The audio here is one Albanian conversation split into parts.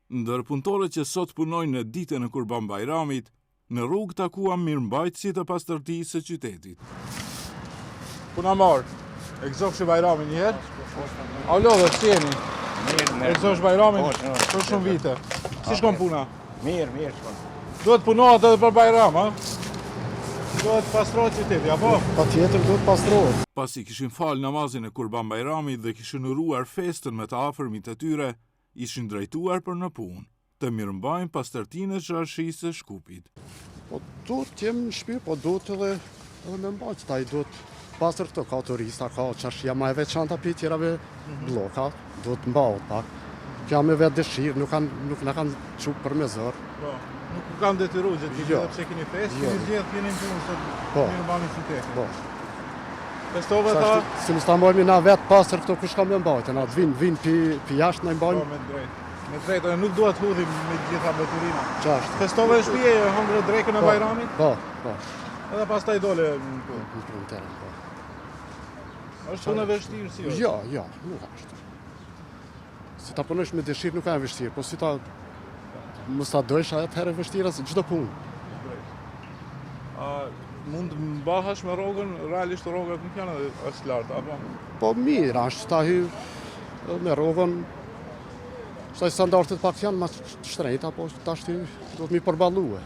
Ndër punëtorët që sot punojnë në ditën e Kurban Bajramit, në rrugë takuam mirëmbajtësit e pastërtisë së qytetit. Puna marë, e gëzofshi Bajramin njëherë? Alo dhe si jeni? E gëzofsh Bajramin për shumë vite. Si shkon puna? Mirë shkon. Duhet punohet edhe për Bajram, a? Duhet pastrohet qyteti, apo? Patjetër duhet pastrohet. Pasi kishin falë namazin e Kurban Bajramit dhe kishin uruar festën me të afërmit e tyre, ishin drejtuar për në punë, të mirëmbajnë pastërtinë e Qarshisë së Shkupit. Po duhet të jem në shtëpi, po duhet edhe me mbajtë, taj duhet pastër këto, ka turista, ka Qarshia ma e veçanta për tjerave bloka, duhet mbaut pak. Kja me vetë dëshirë, nuk na kanë qupë për me zërë. Po, nuk kanë detyru gjithë t'i pse keni festë, keni zgjedhë keni punë se mirëmbani qytetin. Po. Festove ta? Si mos ta mbajmë na vetë pastër këto kush ka me mbajtë, na vinë pi jashtë na mbajmë. Po, me drejtë, nuk duhet hudhim me gjitha betyrina. Qashtë. Festove në shtëpi e hongre drekën e Bajramit? Po. Edhe pastaj dole në punë. Në punë tërë, po. Është punë e vështirë si është? Jo, nuk është. Si ta punosh me dëshirë nuk ka e vështirë, po si ta mos ta dojsh atëherë e vështirë si çdo punë. Mund të mbahesh me rrogën, realisht rrogat nuk janë as lartë, apo? Po mirë, është ta hy me rrogën, saj standardet pak janë ma shtrejta, po tash ty do të mi përballue.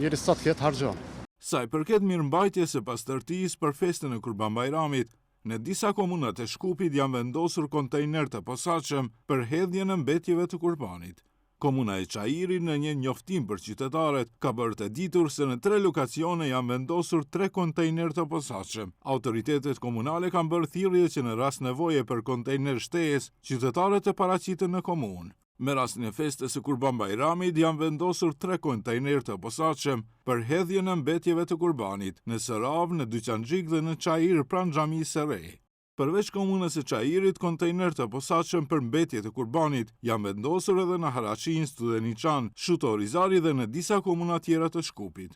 Njëri sa të ketë harxhon. Sa i përket mirëmbajtjes së pastërtisë për festën e Kurban Bajramit, në disa komunat e Shkupit janë vendosur kontejner të posaçëm për hedhjen e mbetjeve të Kurbanit. Komuna e Çajiri në një njoftim për qytetarët ka bërë të ditur se në 3 lokacione janë vendosur 3 kontejner të posaçëm. Autoritetet komunale kanë bërë thirrje që në rast nevoje për kontejner shtesë, qytetarët e paraqiten në komunë. Me rastin e festës së Kurban Bajramit janë vendosur 3 kontejner të posaçëm për hedhjen e mbetjeve të Kurbanit në Sërav, në Dyqanxhik dhe në Çajir pranë xhamisë së re. Përveç komunës së Çajirit, kontejner të posaçëm për mbetje të Kurbanit janë vendosur edhe në Haraçin, Studeniçan, Shutorizari dhe në disa komuna tjera të Shkupit.